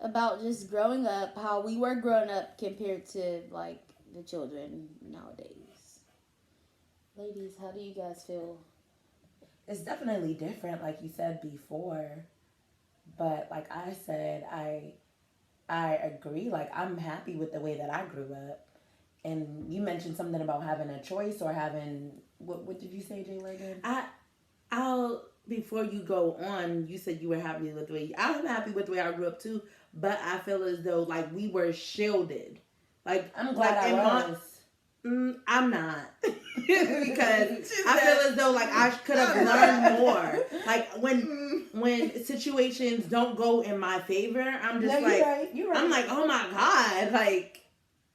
about just growing up, how we were growing up compared to like the children nowadays. Ladies, how do you guys feel? It's definitely different, like you said before. But like I said, I agree. Like I'm happy with the way that I grew up. And you mentioned something about having a choice or having what did you say, Jay Legan? I'll before you go on, you said you were happy with the way I'm happy with the way I grew up too, but I feel as though like we were shielded. Like I'm glad I was. I'm not because I feel as though like I could have learned more. Like when situations don't go in my favor, I'm just you're right. I'm like, oh my god, like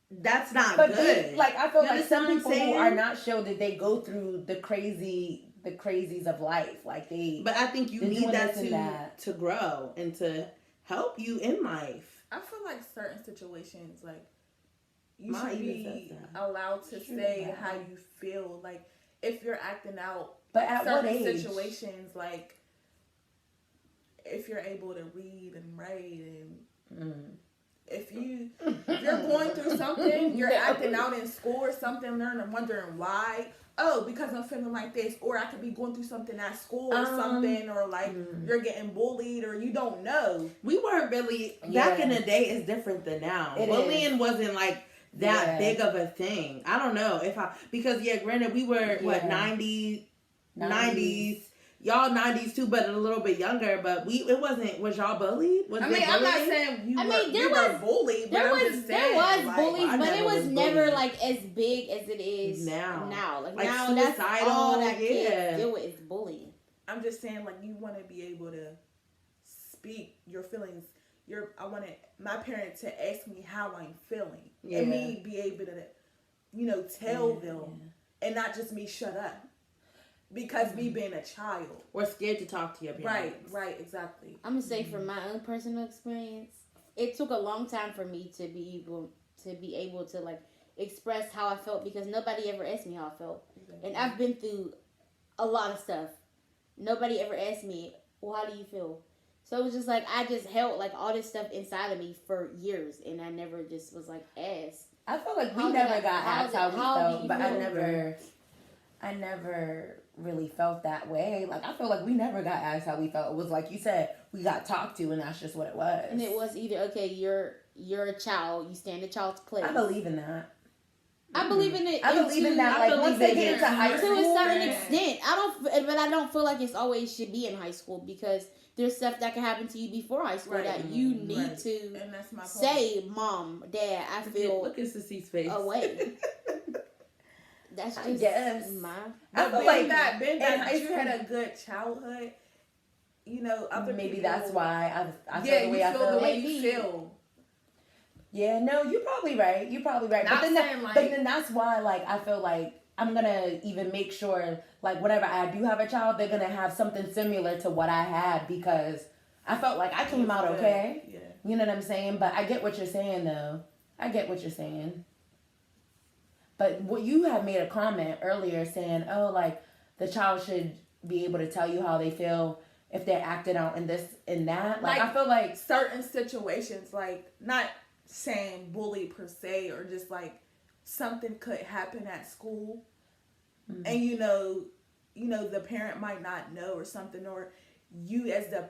that's not but good. Like I feel you like some people who are saying? not shielded, they go through the crazies of life. Like they. But I think you need that to grow and to help you in life. I feel like certain situations, like you should be allowed to say how you feel. Like if you're acting out, but at certain what age? Situations, like if you're able to read and write and. If you're going through something, you're acting out in school or something, learning, wondering why. Oh, because I'm feeling like this, or I could be going through something at school or something, or like you're getting bullied, or you don't know. We weren't really back in the day. It's different than now. Bullying wasn't like that big of a thing. I don't know because granted we were 90s. Y'all 90s too, but a little bit younger. But it wasn't. Was y'all bullied? I'm not saying there was bullied. There was like, bullies, but it was never like as big as it is now. Like now, that's all that kids deal with is bullying. I'm just saying, like you want to be able to speak your feelings. I wanted my parents to ask me how I'm feeling, and me be able to, tell them, and not just me shut up. Because me being a child. Or scared to talk to your parents. Right, exactly. I'm going to say from my own personal experience, it took a long time for me to be able to like express how I felt because nobody ever asked me how I felt. Exactly. And I've been through a lot of stuff. Nobody ever asked me, well, how do you feel? So it was just like, I just held like all this stuff inside of me for years and I never just was like asked. I feel like we never got asked how we felt, but I never really felt that way. Like I feel like we never got asked how we felt. It was like you said, we got talked to, and that's just what it was. And it was either you're a child, you stand a child's place. I believe in that. I believe in it. I believe in that. Like once they get into high school, to a certain extent, but I don't feel like it's always should be in high school because there's stuff that can happen to you before high school that you need to and that's my point. Say, Mom, Dad, I feel look at Sissy's face away. That's just I feel like that you had a good childhood. Other maybe people, that's why I feel the way I feel. The way you feel. Yeah, no, you're probably right. But then that's why, like, I feel like I'm gonna even make sure, like, whenever I do have a child, they're gonna have something similar to what I had because I felt like I came out okay. Yeah. You know what I'm saying? But I get what you're saying, though. I get what you're saying. But what you had made a comment earlier saying, oh, like, the child should be able to tell you how they feel if they're acting out in this and that. Like I feel like certain situations, like, not saying bully per se, or just, like, something could happen at school. Mm-hmm. And, the parent might not know or something, or you as the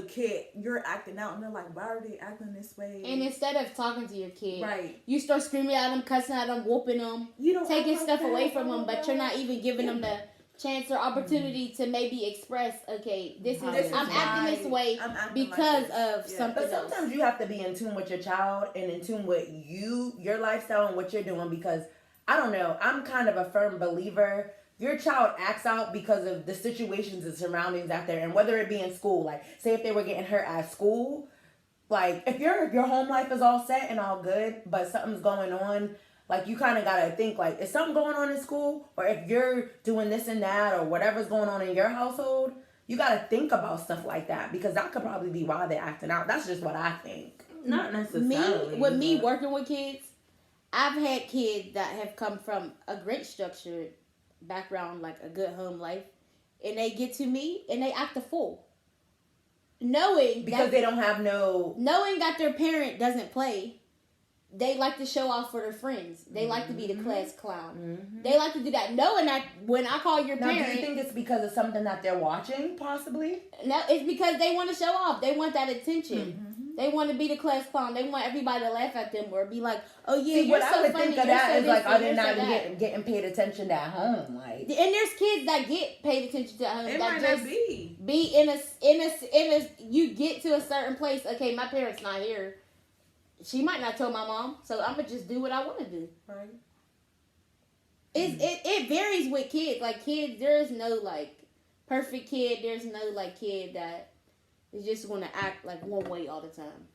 kid, you're acting out and they're like, why are they acting this way? And instead of talking to your kid, right, you start screaming at them, cussing at them, whooping them, taking stuff away from them, but you're not even giving them the chance or opportunity to maybe express, okay, I'm acting this way because of something else. But sometimes you have to be in tune with your child and in tune with your lifestyle and what you're doing because, I don't know, I'm kind of a firm believer. Your child acts out because of the situations and surroundings out there, and whether it be in school, like say if they were getting hurt at school, like if your home life is all set and all good, but something's going on, like you kind of gotta think like, is something going on in school, or if you're doing this and that, or whatever's going on in your household, you gotta think about stuff like that because that could probably be why they're acting out. That's just what I think. Not necessarily. Me working with kids, I've had kids that have come from a great structured background, like a good home life, and they get to me and they act a fool. knowing because that, they don't have no. knowing that their parent doesn't play, they like to show off for their friends. They like to be the class clown. Mhm. They like to do that, knowing that when I call your Now, parent, do you think it's because of something that they're watching, possibly? no, it's because they want to show off. They want that attention. Mm-hmm. They want to be the class clown. They want everybody to laugh at them or be like, "Oh yeah, See, you're what so I would funny." think of you're that so is this, like, are and they you're so not that. getting paid attention at home? Like, And there's kids that get paid attention to at home. It that might just not be. be in a you get to a certain place. Okay, my parents not here. She might not tell my mom, so I'm gonna just do what I want to do. Right. It varies with kids. Like kids, there is no like perfect kid. There's no like kid that is just gonna act like one way all the time.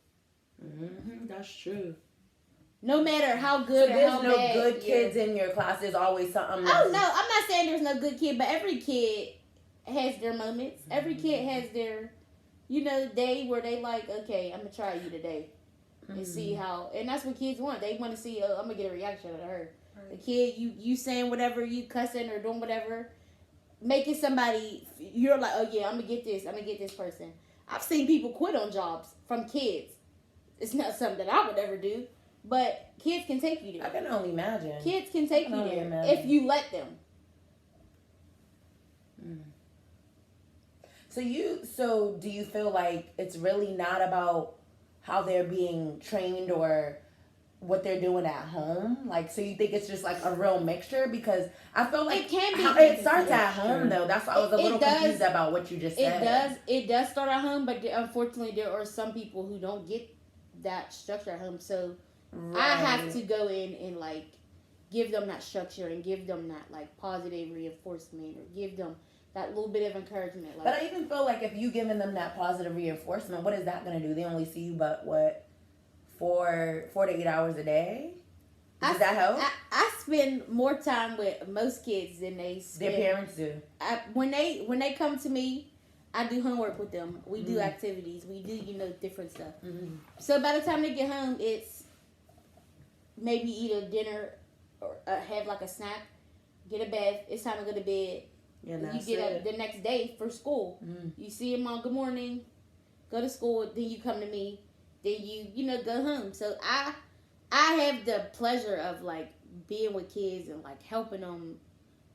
That's true. No matter how so good or there's how no bad good you're- kids in your class. There's always something. Oh no, I'm not saying there's no good kid, but every kid has their moments. Every kid has their, day where they like, okay, I'm gonna try you today and see how. And that's what kids want. They want to see. I'm gonna get a reaction out of her. The kid, you saying whatever, you cussing or doing whatever, making somebody. You're like, oh yeah, I'm gonna get this. I'm gonna get this person. I've seen people quit on jobs from kids. It's not something that I would ever do, but kids can take you I there. can only imagine. Kids can take I you can only there imagine. if you let them. So do you feel like it's really not about how they're being trained or what they're doing at home? Like, so you think it's just like a real mixture? Because I feel like It can be. it starts at home though. That's why I was a It little does. confused about what you just said. It does start at home, but unfortunately there are some people who don't get that structure at home. So I have to go in and like give them that structure and give them that like positive reinforcement or give them that little bit of encouragement. Like, But I even feel like if you giving them that positive reinforcement, what is that gonna do? They only see you but what, 4 to 8 hours a day? Does that help? I spend more time with most kids than they spend. Their parents do. When they come to me, I do homework with them. We do activities. We do different stuff. Mm-hmm. So by the time they get home, it's maybe eat a dinner or have like a snack, get a bath. It's time to go to bed. Yeah, You get up the next day for school. You see your mom, good morning, go to school. Then you come to me. Then you go home. So I have the pleasure of like being with kids and like helping them,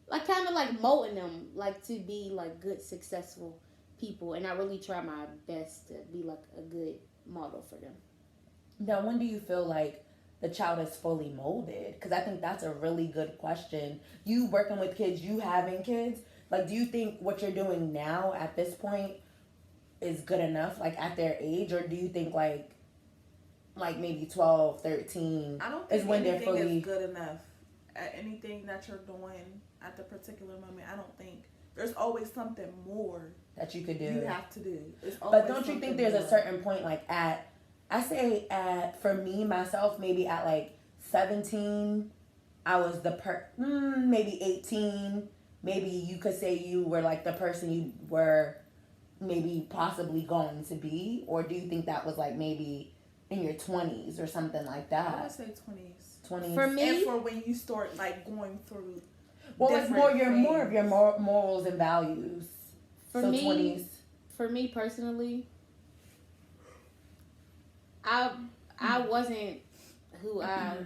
like kind of like molding them like to be like good, successful people. And I really try my best to be like a good model for them. Now, when do you feel like the child is fully molded? Because I think that's a really good question. You working with kids, you having kids, like, do you think what you're doing now at this point is good enough, like, at their age? Or do you think, like maybe 12, 13 I don't is think when they're anything fully... is good enough at anything that you're doing at the particular moment. I don't think there's always something more that you could do? you have to do. It's But always don't you something think there's a more. certain point, like for me, myself, maybe at like 17, I was maybe 18, maybe you could say you were like the person you were maybe possibly going to be? Or do you think that was like maybe in your 20s or something like I that? would say 20s. 20s? For me, And for when you start like going through Well, like more different of your morals and values. For So me, 20s. For me personally, I wasn't who I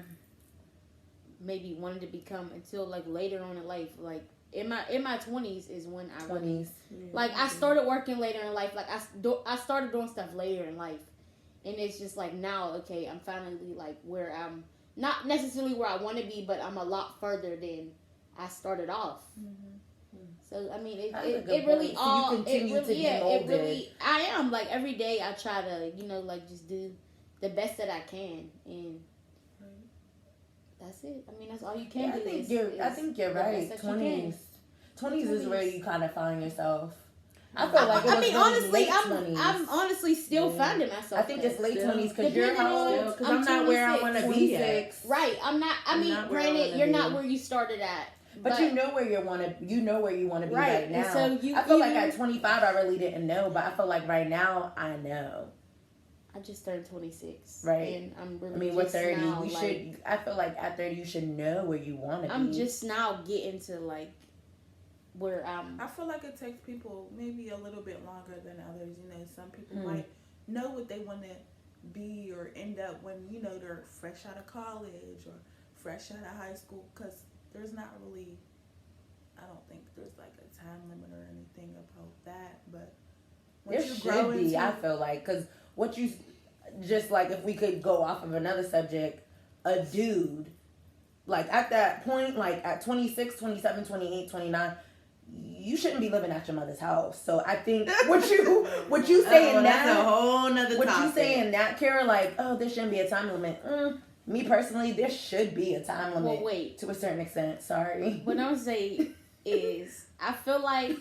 maybe wanted to become until like later on in life. Like in my 20s is when I really, 20s. like I started working later in life. Like I started doing stuff later in life, and it's just like now, okay, I'm finally like where I'm not necessarily where I want to be, but I'm a lot further than I started off. So I mean, That's a it good really point. So all you continue it really, to be yeah, molded. it really. I am like every day I try to like just do the best that I can, and that's it. I mean, that's all you can Yeah, do. I think you're the right. best that you can. 20s is where you kind of find yourself. I feel like I mean, honestly, late I'm 20s. honestly still finding myself. I think it's though. late Still. 20s because you're Depending how on- old? Because I'm not where I 26. want to be yet. 26. Right, I'm not. I I'm mean, not where I granted, wanna you're be. not where you started at. But you know where you want to. You know where you want to be Right, right and now. so you I feel like either- at 25, I really didn't know, but I feel like right now, I know. I just turned 26. Right. And I'm really. I mean, we're just 30. Now, We like, should. I feel like at 30, you should know where you want to be. I'm just now getting to like where I feel like it takes people maybe a little bit longer than others. You know, some people Mm. might know what they want to be or end up when, you know, they're fresh out of college or fresh out of high school, because there's not really, I don't think there's like a time limit or anything about that, but There should be, I feel like, because what you, just like if we could go off of another subject, a dude, like at that point, like at 26, 27, 28, 29, you shouldn't be living at your mother's house. So I think what you saying that's a now, whole nother what topic. you saying that, Kara, like, oh, there shouldn't be a time limit. Me personally, there should be a time limit. well, wait. To a certain extent. Sorry. What I'm saying is, I feel like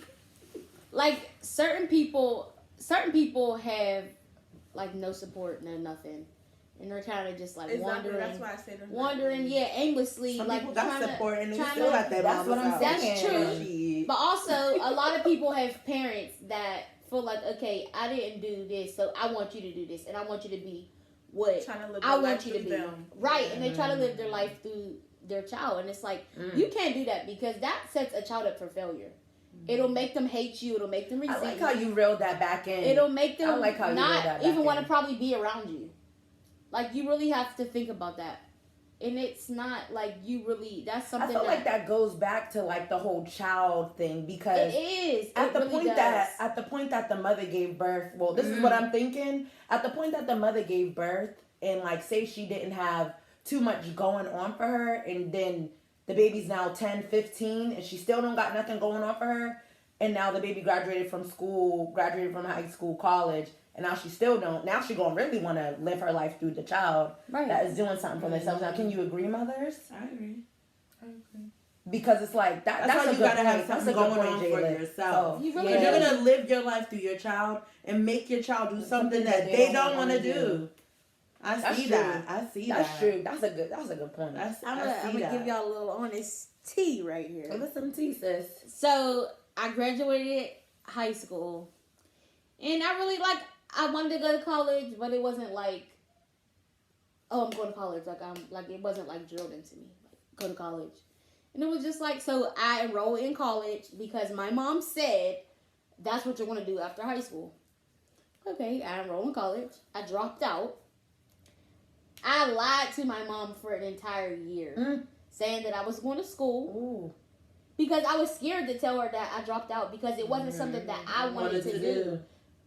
certain people have like no support, no nothing, and they're kind of just like exactly, wandering, that's why I say there's not wandering, really- yeah, aimlessly, Some like people got trying support and they trying still to- at their That's mama's what I'm house. That's saying. true. But also, a lot of people have parents that feel like, okay, I didn't do this, so I want you to do this, and I want you to be what trying to live I their want life you to through be. them. Right, and they try to live their life through their child, and it's like, you can't do that, because that sets a child up for failure. It'll make them hate you. It'll make them I resent like you. how you reeled that back in. It'll make them I like how you reeled that not back even want in. to probably be around you. Like, you really have to think about that. And it's not like you really, that's I something feel like that goes back to like the whole child thing, because it is. at It the really point does. that the mother gave birth, well, this is what I'm thinking. At the point that the mother gave birth, and like say she didn't have too much going on for her, and then the baby's now 10, 15, and she still don't got nothing going on for her, and now the baby graduated from school, graduated from high school, college, and now she still don't. Now she gonna really want to live her life through the child Right. that is doing something for themselves. Now, can you agree, mothers? I agree. Because it's like that. That's That's why a you good gotta point. have That's something a good going point, on for Jayla. yourself. So, You really Because Yeah. you're gonna live your life through your child and make your child do something that they don't want to do. I That's see true. that. I see That's that. true. That's a good point. I I'm see gonna that. give y'all a little honest tea right here. Listen to you, sis. So I graduated high school, and I really I wanted to go to college, but it wasn't like, oh, I'm going to college. It wasn't like drilled into me. Like, go to college, and it was just like, so I enrolled in college because my mom said that's what you're going to do after high school. Okay, I enrolled in college. I dropped out. I lied to my mom for an entire year, saying that I was going to school. Ooh. Because I was scared to tell her that I dropped out, because it wasn't something that I wanted to do.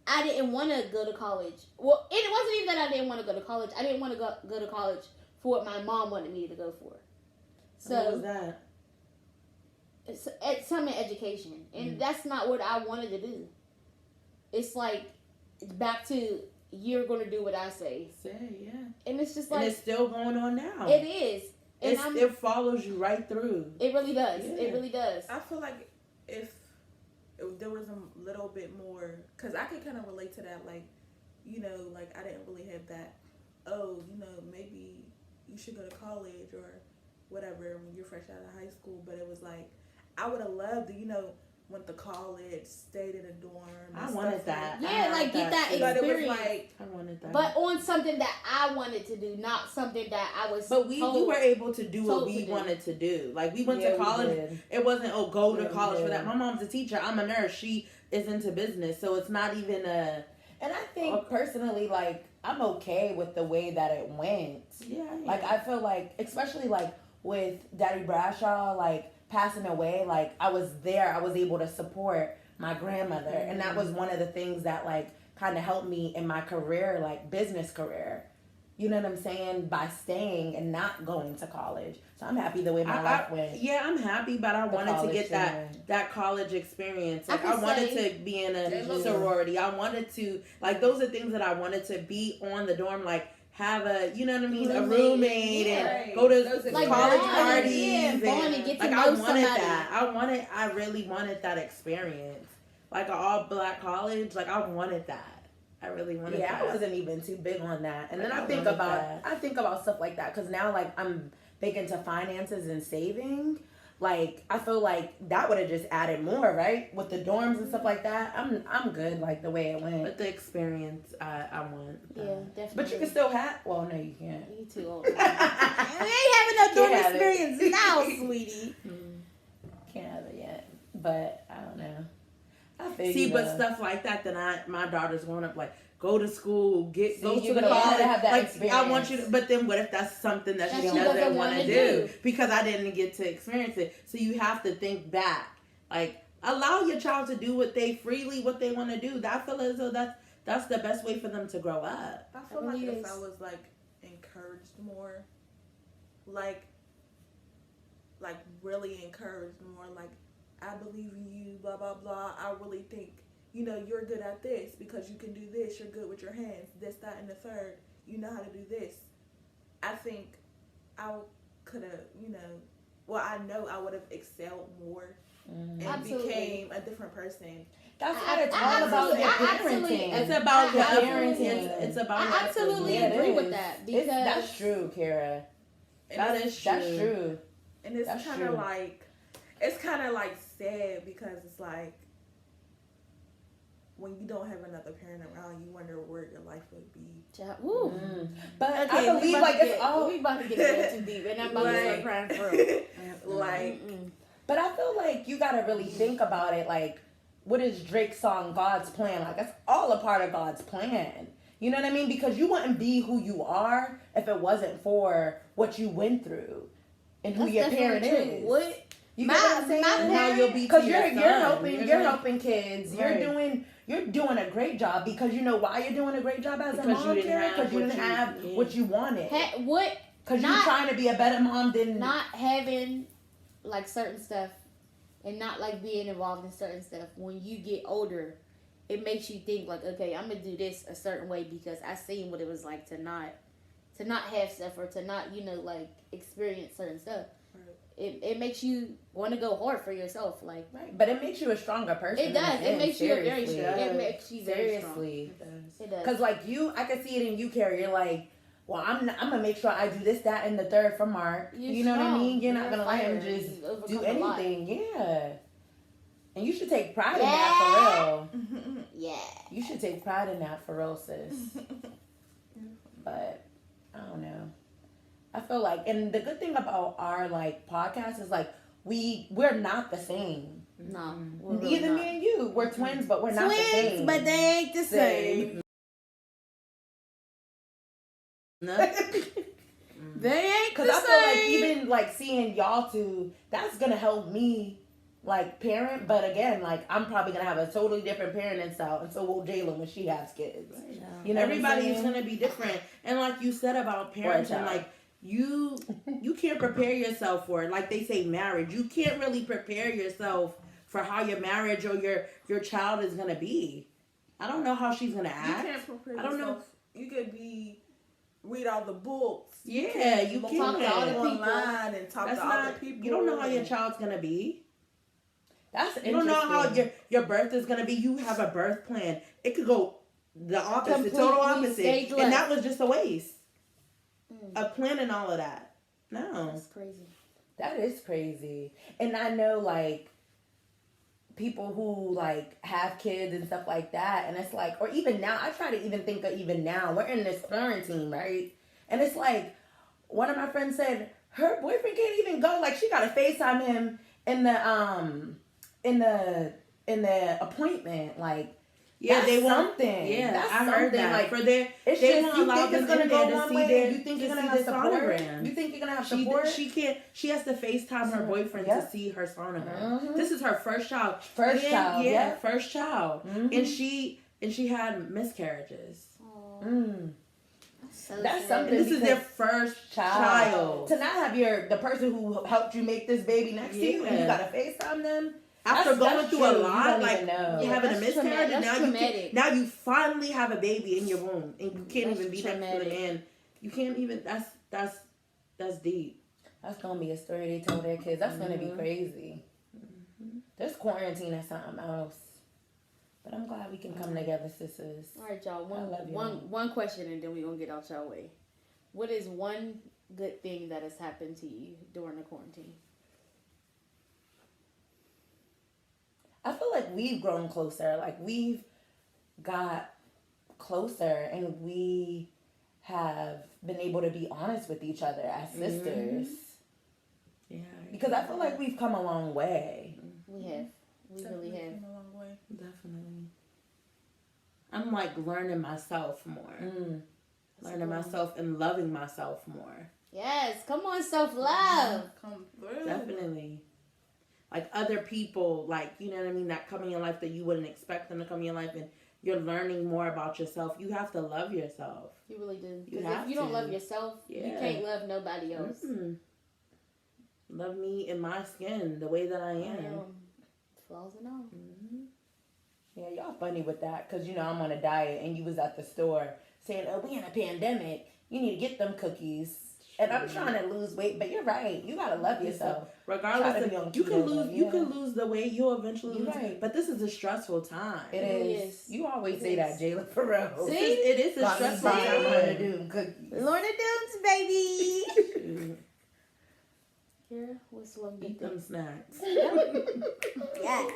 I didn't want to go to college. Well, it wasn't even that I didn't want to go to college. I didn't want to go to college for what my mom wanted me to go for. What was So that? it's some education, and that's not what I wanted to do. It's like back to, you're going to do what I say, Yeah. and it's just And like it's still going on now. it is, and It follows you right through. it really does. Yeah. It really does. I feel like if there was a little bit more, because I could kind of relate to that, like, you know, like I didn't really have that, oh, you know, maybe you should go to college or whatever when you're fresh out of high school, but it was like, I would have loved to, you know, went to college, stayed in a dorm. I and wanted stuff that. like Yeah, like get that too. But it was experience. like, I wanted that. But on something that I wanted to do, not something that I was. But we told. were able to do what told we to do. wanted to do. Like we went Yeah, to we college. did. It wasn't go Yeah, to we college for did. that. My mom's a teacher. I'm a nurse. She is into business, so it's not even a. And I think personally, like, I'm okay with the way that it went. Yeah. Like, I feel like, especially like with Daddy Bradshaw, like passing away, like I was there. I was able to support my grandmother, and that was one of the things that like kind of helped me in my career, like business career. You know what I'm saying? By staying and not going to college. So I'm happy the way my life went. Yeah, I'm happy, but I wanted to college get thing. that college experience. I Like could I wanted say- to be in a Yeah. sorority. I wanted to like those are things that I wanted to be on the dorm, like have a you know what I mean, a roommate Yeah. and go to Those are Like college bond, parties. yeah, and, bond and get to like know I wanted somebody. that. I really wanted that experience. Like an all black college. Like I wanted that. I really wanted Yeah, that. I wasn't even too big on that. And then Like, I I think wanted about that. stuff like that because now like I'm big into finances and saving. Like I feel like that would have just added more, right? With the dorms and stuff like that. I'm good like the way it went. But the experience, I want. Yeah, definitely. But you can still have. Well, no, you can't. You too old. We ain't having no dorm Can't have it. experience now, sweetie. Can't have it yet. But don't know. I feel See, you, but though. stuff like that, then my daughter's growing up like, go to school, go See, to you the gotta college. have that Like, I want you to, experience. but then what if that's something that That she she doesn't doesn't want to wanna do do. because I didn't get to experience it? So you have to think back. Like, allow your child to do what they want to do. I feel as though that's the best way for them to grow up. I feel It like really if is. I was like encouraged more, like really encouraged more, like I believe in you, blah blah blah. I really think you're good at this because you can do this. You're good with your hands, this, that, and the third. You know how to do this. I think I could have, well, I know I would have excelled more and Absolutely. became a different person. That's I- what it's I all about. Your absolutely- parenting. It's about your I absolutely- parenting. It's about your I absolutely Yeah, it agree with is. that It's- because that's true, Kara. And That it's- is true. That's true. And it's That's kind true. of like, it's kind of like sad because it's like, when you don't have another parent around, you wonder where your life would be. Woo. But Okay, I believe like it's all. we about to get a little too deep, and I'm about to start crying for real. Like, But I feel like you gotta really think about it. Like, what is Drake's song "God's Plan"? Like, that's all a part of God's plan. You know what I mean? Because you wouldn't be who you are if it wasn't for what you went through and who That's your definitely parent true. is. What? You My- get what I'm saying? my And how you'll be to Because your you're son. helping You're helping kids. Right. You're doing a great job because you know why you're doing a great job as a Because mom, you didn't Kara? have Because you what didn't you- have yeah. what you wanted. What? Because you're Not- trying to be a better mom than Not having like certain stuff, and not like being involved in certain stuff. When you get older, it makes you think like, okay, I'm gonna do this a certain way because I seen what it was like to not have stuff or to not like experience certain stuff. Right. It makes you want to go hard for yourself. Like Right, but it makes you a stronger person. it does. in the It end, makes you a very seriously. strong. It makes you very strong. Seriously. It does. Because like you, I can see it in you, Carrie. You're like, well, I'm gonna make sure I do this, that, and the third for Mark. You're you know what I strong. mean? You're You're not a gonna let him fighter. just You've overcome do a lot. anything. Yeah. And you should take pride in that for real. Yeah. You should take pride in that for real, sis. But I don't know. I feel like, and the good thing about our like podcast is like we're not the same. No. we're really Either not. me and you, we're twins, but we're not the same. but they ain't the same. No? They ain't Because I feel like even like seeing y'all two, that's gonna help me like parent. But again, like I'm probably gonna have a totally different parenting style, and so will Jayla when she has kids. You know, Everybody's what I'm saying? gonna be different, and like you said about parenting, child. like you can't prepare yourself for it. Like they say, marriage, you can't really prepare yourself for how your marriage or your child is gonna be. I don't know how she's gonna You act. can't prepare I don't know. yourself. You could read all the books. Yeah, you Talk can. to other people. online and talk That's to not. other people. You don't know how your child's gonna be. That's You don't know how interesting. your birth is gonna be. You have a birth plan. It could go the opposite, Completely total opposite, stage and left. that was just a waste of planning all of that. No. That's crazy. That is crazy. And I know like people who like have kids and stuff like that, and it's like, or even now, I try to even think of even now, we're in this quarantine, right? And it's like, one of my friends said her boyfriend can't even go, like she gotta FaceTime him in the appointment, like Yeah, that's they want something. Yeah, That's I heard something, that. like, For their, it's they just won't you allow think them it's gonna in go there to one see way. their, You think to you're gonna see have the support. sonogram. You think you're gonna have She support. she can't. She has to FaceTime her boyfriend Yep. to see her sonogram. Mhm. This is her first child. First child, Yeah, yep. first child. Mhm. And she had miscarriages. So That's sad. something. And this is their because- first child. To not have the person who helped you make this baby next to you, and you Yeah. gotta FaceTime them. After going through true. a You lot, don't like even know. you having a That's miscarriage, traumatic. and That's now traumatic. now you finally have a baby in your womb, and you can't That's even be next to traumatic. the end. You can't even. That's deep. That's gonna be a story they tell their kids. That's gonna be Mhm. crazy. This quarantine is something else. But I'm glad we can come together, sisters. All right, y'all. I love you. One question, and then we're gonna get out y'all way. What is one good thing that has happened to you during the quarantine? I feel like we've grown closer. Like we've got closer, and we have been able to be honest with each other as sisters. Yeah. Because I feel like we've come a long way. We have. We really have. Came a long way. Definitely. I'm like learning myself more. Learning myself and loving myself more. Yes, come on, self-love. Come through. Definitely. Like other people, like, you know what I mean, that come in your life that you wouldn't expect them to come in your life, and you're learning more about yourself. You have to love yourself. You really do. You Because have if you don't to. love yourself, you Yeah. can't love nobody else. Mm-mm. Love me in my skin, the way that I am. Flaws and all. Yeah, y'all funny with that, because, you know, I'm on a diet, and you was at the store saying, oh, we in a pandemic. You need to get them cookies. And I'm trying to lose weight, but you're right. You got to love yourself. Regardless Try to of, be on you can keto, lose, though, you yeah. can lose the weight. You'll eventually You're lose. right. But this is a stressful time. It really is. is. You always It say is. that, Jayla Farrell. See? It is a Got me stressful buying time. Lorna Doone cookies. Lorna Doones, baby. Shoot. Kira, what's one good Eat thing? them snacks. Yeah.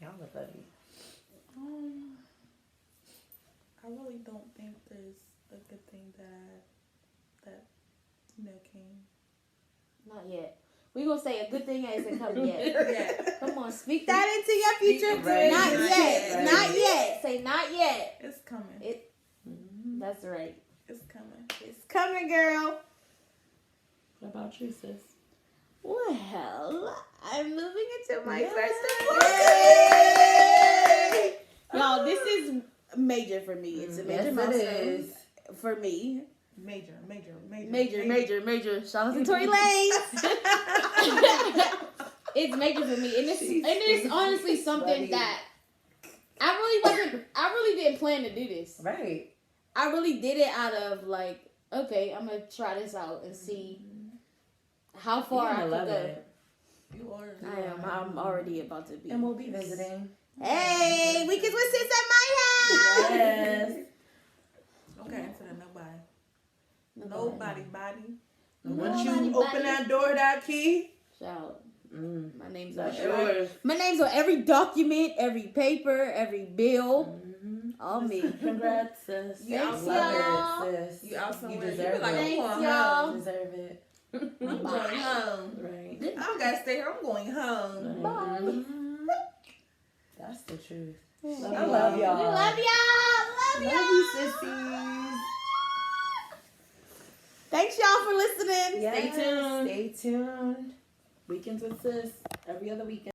Y'all are funny. I really don't think there's a good thing that came. Not yet. We gonna say a good thing hasn't come yet. Yeah, Come on, speak that into your future. it right. Not Not yet. yet. Not yet. Say not yet. it's coming. That's right. It's coming. It's coming, girl. What about you, sis? Well, I'm moving into my Yay. first apartment. Y'all, this is major for me. It's a major Yes, it milestone is. for me. Major. Shout out to Tory Lanez. It's major for me, and it's honestly something funny. that I really didn't plan to do this. Right. I really did it out of like, okay, I'm gonna try this out and see how far I can love go. it. You are. I am. I'm already about to be. And we'll be visiting. Hey, weekends with sis at my house. Yes. Okay, into the nobody. Nobody body. Once Nobody you open body. that door, that key, Shout. My name's on that's every. yours. My name's on every document, every paper, every bill. All me. Congrats, sis. You Thanks, out y'all. somewhere. Sis. You out somewhere. You deserve be like, it. I'm Thanks, going y'all. home. You deserve it. I'm going home. Right. I don't gotta stay here. I'm going home. Bye. That's the truth. Love I love y'all. We love y'all. Love y'all. Love you, sissies. Thanks y'all for listening. Yes, tuned. Stay tuned. Weekends with sis every other weekend.